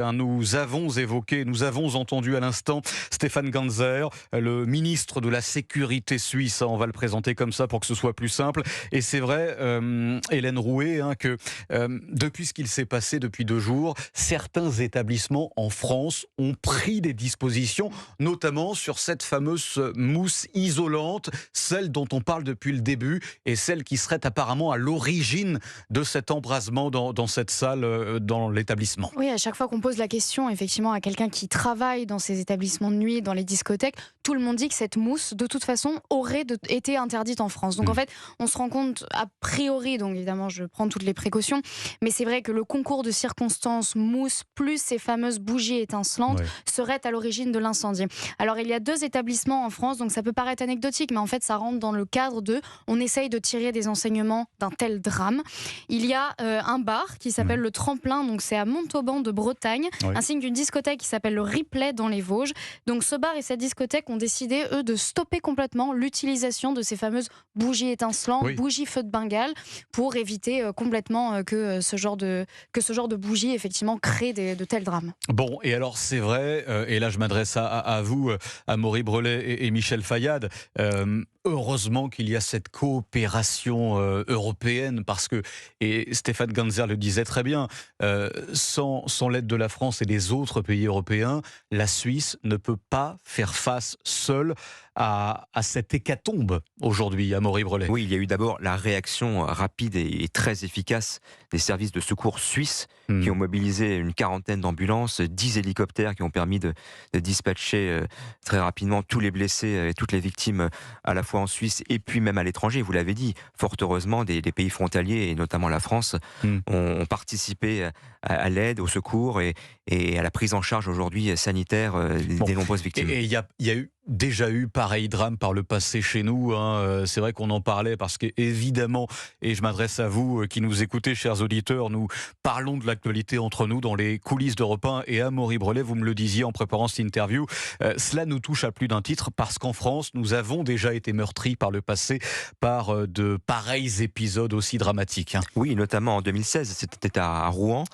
Nous avons entendu à l'instant Stefan Ganzer, le ministre de la Sécurité suisse. On va le présenter comme ça pour que ce soit plus simple. Et c'est vrai, Hélène Rouet, que depuis ce qu'il s'est passé depuis 2 jours, certains établissements en France ont pris des dispositions, notamment sur cette fameuse mousse isolante, celle dont on parle depuis le début et celle qui serait apparemment à l'origine de cet embrasement dans cette salle, dans l'établissement. Oui, à chaque fois qu'on pose la question effectivement à quelqu'un qui travaille dans ces établissements de nuit, dans les discothèques, tout le monde dit que cette mousse, de toute façon, aurait été interdite en France. Donc en fait, on se rend compte a priori, donc évidemment je prends toutes les précautions, mais c'est vrai que le concours de circonstances, mousse plus ces fameuses bougies étincelantes, serait à l'origine de l'incendie. Alors il y a 2 établissements en France, donc ça peut paraître anecdotique, mais en fait ça rentre dans le cadre de on essaye de tirer des enseignements d'un tel drame. Il y a un bar qui s'appelle le Tremplin, donc c'est à Montauban de Bretagne, ainsi qu'une discothèque qui s'appelle le Replay dans les Vosges. Donc ce bar et cette discothèque ont décidé, eux, de stopper complètement l'utilisation de ces fameuses bougies étincelantes, bougies feu de Bengale, pour éviter complètement que ce genre de bougies, effectivement, crée de tels drames. Bon, et alors c'est vrai, et là je m'adresse à vous, Amaury Brelet et Michel Fayad, heureusement qu'il y a cette coopération européenne, parce que, et Stefan Ganzer le disait très bien, sans l'aide de la France et des autres pays européens, la Suisse ne peut pas faire face seule à cette hécatombe aujourd'hui, Amaury Brelet. Oui, il y a eu d'abord la réaction rapide et très efficace des services de secours suisses qui ont mobilisé une 40aine d'ambulances, 10 hélicoptères qui ont permis de dispatcher très rapidement tous les blessés et toutes les victimes à la fois en Suisse et puis même à l'étranger. Vous l'avez dit, fort heureusement, des pays frontaliers et notamment la France ont participé à l'aide, au secours et à la prise en charge aujourd'hui sanitaire des nombreuses victimes. Et il y a déjà eu pareil drame par le passé chez nous. C'est vrai qu'on en parlait parce qu'évidemment, et je m'adresse à vous qui nous écoutez, chers auditeurs, nous parlons de l'actualité entre nous dans les coulisses d'Europe 1. Et Amaury Brelet, vous me le disiez en préparant cette interview, cela nous touche à plus d'un titre parce qu'en France, nous avons déjà été meurtris par le passé par de pareils épisodes aussi dramatiques. Oui, notamment en 2016, c'était à Rouen,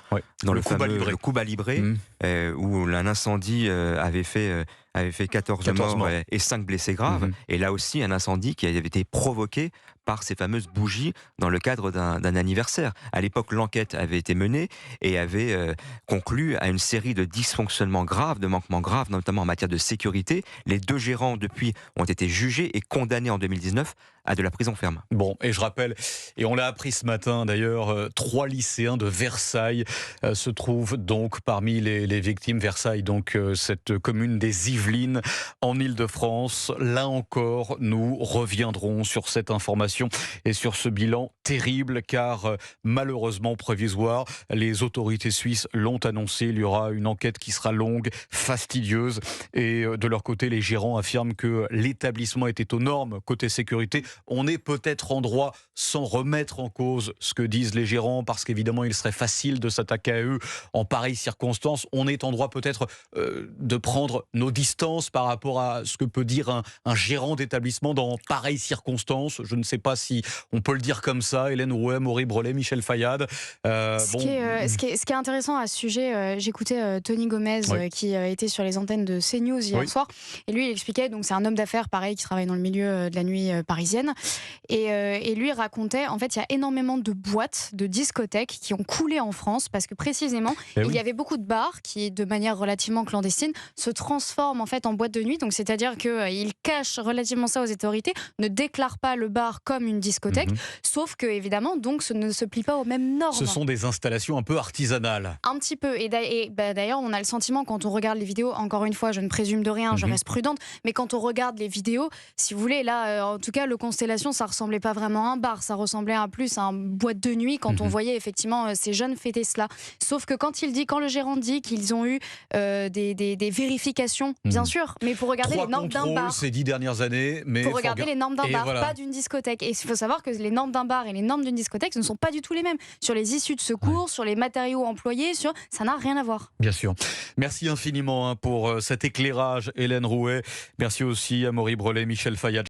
dans le fameux Cuba Libre, où un incendie avait fait 14 morts et 5 blessés graves. Et là aussi, un incendie qui avait été provoqué par ces fameuses bougies dans le cadre d'un anniversaire. À l'époque, l'enquête avait été menée et avait conclu à une série de dysfonctionnements graves, de manquements graves, notamment en matière de sécurité. Les 2 gérants, depuis, ont été jugés et condamnés en 2019 à de la prison ferme. Bon, et je rappelle, et on l'a appris ce matin d'ailleurs, 3 lycéens de Versailles se trouvent donc parmi les victimes. Versailles, donc cette commune des Yvelines en Île-de-France. Là encore, nous reviendrons sur cette information et sur ce bilan terrible, car malheureusement provisoire, les autorités suisses l'ont annoncé, il y aura une enquête qui sera longue, fastidieuse, et de leur côté, les gérants affirment que l'établissement était aux normes côté sécurité. On est peut-être en droit, sans remettre en cause ce que disent les gérants, parce qu'évidemment, il serait facile de s'attaquer à eux en pareilles circonstances. On est en droit peut-être de prendre nos distances par rapport à ce que peut dire un gérant d'établissement dans pareilles circonstances. Je ne sais pas si on peut le dire comme ça. Hélène Rouet, Amaury Brelet, Michel Fayad. Ce qui est intéressant à ce sujet, j'écoutais Tony Gomez qui était sur les antennes de CNews hier soir, et lui il expliquait, donc c'est un homme d'affaires pareil qui travaille dans le milieu de la nuit parisienne, et lui racontait, en fait il y a énormément de boîtes, de discothèques qui ont coulé en France parce que précisément il y avait beaucoup de bars qui, de manière relativement clandestine, se transforment en fait en boîtes de nuit. Donc c'est-à-dire qu'ils cachent relativement ça aux autorités, ne déclarent pas le bar comme une discothèque, sauf que évidemment donc ce ne se plie pas aux mêmes normes. Ce sont des installations un peu artisanales. Un petit peu, et d'ailleurs on a le sentiment quand on regarde les vidéos, encore une fois je ne présume de rien, je reste prudente, mais quand on regarde les vidéos, si vous voulez, là en tout cas le Constellation, ça ressemblait pas vraiment à un bar, ça ressemblait à plus à une boîte de nuit quand on voyait effectivement ces jeunes fêter cela. Sauf que quand le gérant dit qu'ils ont eu des vérifications, bien sûr, mais pour regarder les normes d'un bar. Ces 10 dernières années, mais pour regarder les normes d'un bar, pas d'une discothèque. Et il faut savoir que les normes d'un bar et les normes d'une discothèque ne sont pas du tout les mêmes. Sur les issues de secours, sur les matériaux employés, ça n'a rien à voir. Bien sûr. Merci infiniment pour cet éclairage, Hélène Rouet. Merci aussi à Amaury Brelet, Michel Fayad.